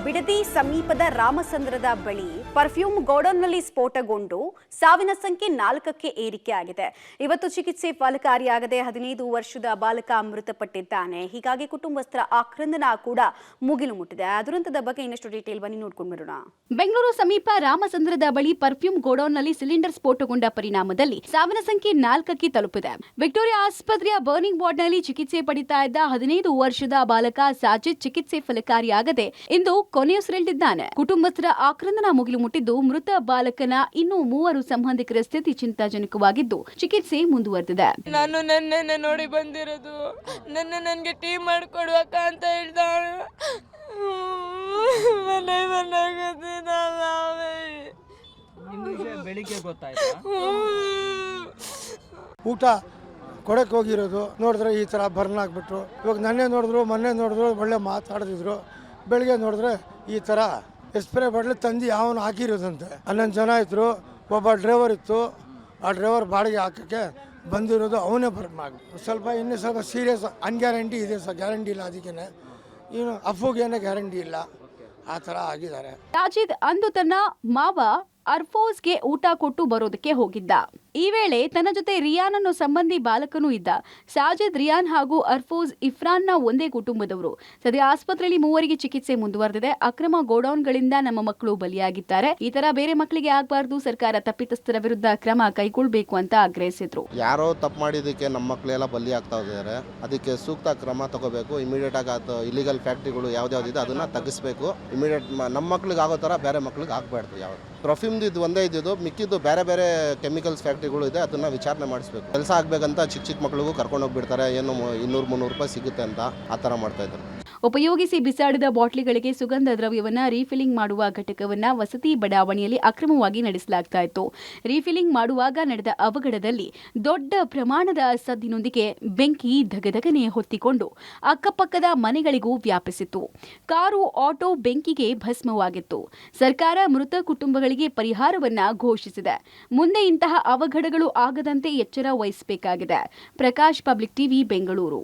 ಬಿಡದಿ ಸಮೀಪದ ರಾಮಸಂದ್ರದ ಬಳಿ ಪರ್ಫ್ಯೂಮ್ ಗೋಡೌನ್ನಲ್ಲಿ ಸ್ಫೋಟಗೊಂಡು ಸಾವಿನ ಸಂಖ್ಯೆ 4ಕ್ಕೆ ಏರಿಕೆ ಆಗಿದೆ. ಇವತ್ತು ಚಿಕಿತ್ಸೆ ಫಲಕಾರಿಯಾಗದೆ 15 ವರ್ಷದ ಬಾಲಕ ಮೃತಪಟ್ಟಿದ್ದಾನೆ. ಹೀಗಾಗಿ ಕುಟುಂಬಸ್ಥರ ಆಕ್ರಂದನ ಕೂಡ ಮುಗಿಲು ಮುಟ್ಟಿದೆ. ದುರಂತದ ಬಗ್ಗೆ ಇನ್ನಷ್ಟು ಡೀಟೇಲ್ ಬನ್ನಿ ನೋಡ್ಕೊಂಡು ಬರೋಣ. ಬೆಂಗಳೂರು ಸಮೀಪ ರಾಮಸಂದ್ರದ ಬಳಿ ಪರ್ಫ್ಯೂಮ್ ಗೋಡೌನ್ನಲ್ಲಿ ಸಿಲಿಂಡರ್ ಸ್ಫೋಟಗೊಂಡ ಪರಿಣಾಮದಲ್ಲಿ ಸಾವಿನ ಸಂಖ್ಯೆ 4ಕ್ಕೆ ತಲುಪಿದೆ. ವಿಕ್ಟೋರಿಯಾ ಆಸ್ಪತ್ರೆಯ ಬರ್ನಿಂಗ್ ವಾರ್ಡ್ನಲ್ಲಿ ಚಿಕಿತ್ಸೆ ಪಡಿತಾ ಇದ್ದ 15 ವರ್ಷದ ಬಾಲಕ ಸಾಜಿದ್ ಚಿಕಿತ್ಸೆ ಫಲಕಾರಿಯಾಗದೆ ಇಂದು ಕೊನೆಯುಸಿರೆಳೆದಿದ್ದಾನೆ. ಕುಟುಂಬಸ್ಥರ ಆಕ್ರಂದನ ಮುಗಿಲು ಮುಟ್ಟಿದ್ದು ಮೃತ ಬಾಲಕನ ಇನ್ನೂ 3 ಸಂಬಂಧಿಕರ ಸ್ಥಿತಿ ಚಿಂತಾಜನಕವಾಗಿದ್ದು ಚಿಕಿತ್ಸೆ ಮುಂದುವರೆದಿದೆ. ನಾನು ನನ್ನೇ ನೋಡಿ ಬಂದಿರೋದು, ನನಗೆ ಟೀ ಮಾಡಿಕೊಡುವಕ್ಕ ಅಂತ ಹೇಳ್ತಾಳೆ. ಬೆಳಿಗ್ಗೆ ಗೊತ್ತಾಯ್ತಾ? ಊಟ ಕೊಡಕ್ಕೆ ಹೋಗಿರೋದು ನೋಡಿದ್ರೆ ಈ ಥರ ಬರ್ನ್ ಆಗಿಬಿಟ್ರು. ಇವಾಗ ಮೊನ್ನೆ ನೋಡಿದ್ರು ಒಳ್ಳೆ ಮಾತಾಡ್ತಿದ್ರು. ಬೆಳಿಗ್ಗೆ ನೋಡಿದ್ರೆ ಈ ಥರ ಸ್ಪ್ರೇ ಬಾಟ್ಲಿ ತಂದು ಯಾವನು ಹಾಕಿರೋದಂತೆ. 11 ಜನ ಇದ್ರು, ಒಬ್ಬ ಡ್ರೈವರ್ ಇತ್ತು. ಆ ಡ್ರೈವರ್ ಬಾಡಿಗೆ ಹಾಕೋಕ್ಕೆ ಬಂದಿರೋದು ಅವನೇ ಬರ್ನ್ ಆಗಿ ಇನ್ನೂ ಸ್ವಲ್ಪ ಸೀರಿಯಸ್ ಅನ್ಗ್ಯಾರಂಟಿ ಇದೆ ಸರ್, ಗ್ಯಾರಂಟಿ ಇಲ್ಲ. ಅದಕ್ಕೇ ಇನ್ನು ಅಫೋಗೇನೇ ಗ್ಯಾರಂಟಿ ಇಲ್ಲ, ಆ ಥರ ಆಗಿದ್ದಾರೆ. ಸಾಜಿದ್ ಅಂದು ತನ್ನ ಮಾವ ಅರ್ಫೋಜ್ಗೆ ಊಟ ಕೊಟ್ಟು ಬರೋದಕ್ಕೆ ಹೋಗಿದ್ದ. ಈ ವೇಳೆ ತನ್ನ ಜೊತೆ ರಿಯಾನ್ ಅನ್ನೋ ಸಂಬಂಧಿ ಬಾಲಕನೂ ಇದ್ದ. ಸಾಜಿದ್, ರಿಯಾನ್ ಹಾಗೂ ಅರ್ಫೋಜ್ ಇಫ್ರಾನ್ನ ಒಂದೇ ಕುಟುಂಬದವರು. ಸದ್ಯ ಆಸ್ಪತ್ರೆಯಲ್ಲಿ 3 ಚಿಕಿತ್ಸೆ ಮುಂದುವರೆದಿದೆ. ಅಕ್ರಮ ಗೋಡೌನ್ಗಳಿಂದ ನಮ್ಮ ಮಕ್ಕಳು ಬಲಿಯಾಗಿದ್ದಾರೆ. ಈ ತರ ಬೇರೆ ಮಕ್ಕಳಿಗೆ ಆಗಬಾರ್ದು. ಸರ್ಕಾರ ತಪ್ಪಿತಸ್ಥರ ವಿರುದ್ಧ ಕ್ರಮ ಕೈಗೊಳ್ಳಬೇಕು ಅಂತ ಆಗ್ರಹಿಸಿದ್ರು. ಯಾರೋ ತಪ್ಪು ಮಾಡಿದ್ದಕ್ಕೆ ನಮ್ಮ ಮಕ್ಕಳೆಲ್ಲ ಬಲಿ ಆಗ್ತಾ ಇದ್ದಾರೆ. ಅದಕ್ಕೆ ಸೂಕ್ತ ಕ್ರಮ ತಗೋಬೇಕು. ಇಮಿಡಿಯೇಟ್ ಆಗಿ ಅದು ಇಲಿಗಲ್ ಫ್ಯಾಕ್ಟ್ರಿಗಳು ಯಾವ್ದಾವ್ದಿದೆ ಅದನ್ನ ತಗ್ಗಿಸ್ಬೇಕು. ಇಮಿಡಿಯೇಟ್ ನಮ್ಮ ಮಕ್ಳಿಗೆ ಆಗೋ ಥರ ಬೇರೆ ಮಕ್ಳಿಗೆ ಆಗಬಾರ್ದು. ಯಾವ್ದು ಪರ್ಫ್ಯೂಮ್ದು ಇದು ಒಂದೇ ಇದ್ದಿದ್ದು, ಮಿಕ್ಕಿದ್ದು ಬೇರೆ ಕೆಮಿಕಲ್ಸ್ ಫ್ಯಾಕ್ಟ್ರಿಗಳು ಇದೆ, ಅದನ್ನ ವಿಚಾರಣೆ ಮಾಡಿಸ್ಬೇಕು. ಕೆಲಸ ಆಗ್ಬೇಕಂತ ಚಿಕ್ಕ ಮಕ್ಳಿಗೂ ಕರ್ಕೊಂಡು ಹೋಗ್ಬಿಡ್ತಾರೆ. ಏನು 200-300 ರೂಪಾಯಿ ಸಿಗುತ್ತೆ ಅಂತ ಆ ಥರ ಮಾಡ್ತಾ ಇದ್ದಾರೆ. ಉಪಯೋಗಿಸಿ ಬಿಸಾಡಿದ ಬಾಟ್ಲಿಗಳಿಗೆ ಸುಗಂಧ ದ್ರವ್ಯವನ್ನ ರೀಫಿಲಿಂಗ್ ಮಾಡುವ ಘಟಕವನ್ನ ವಸತಿ ಬಡಾವಣೆಯಲ್ಲಿ ಅಕ್ರಮವಾಗಿ ನಡೆಸಲಾಗ್ತಾ ಇತ್ತು. ರೀಫಿಲಿಂಗ್ ಮಾಡುವಾಗ ನಡೆದ ಅವಘಡದಲ್ಲಿ ದೊಡ್ಡ ಪ್ರಮಾಣದ ಸದ್ದಿನೊಂದಿಗೆ ಬೆಂಕಿ ಧಗಧಗನೆ ಹೊತ್ತಿಕೊಂಡು ಅಕ್ಕಪಕ್ಕದ ಮನೆಗಳಿಗೂ ವ್ಯಾಪಿಸಿತ್ತು. ಕಾರು, ಆಟೋ ಬೆಂಕಿಗೆ ಭಸ್ಮವಾಗಿತ್ತು. ಸರ್ಕಾರ ಮೃತ ಕುಟುಂಬಗಳಿಗೆ ಪರಿಹಾರವನ್ನ ಘೋಷಿಸಿದೆ. ಮುಂದೆ ಇಂತಹ ಅವಘಡಗಳು ಆಗದಂತೆ ಎಚ್ಚರ ವಹಿಸಬೇಕಾಗಿದೆ. Prakash, Public TV, Bengaluru.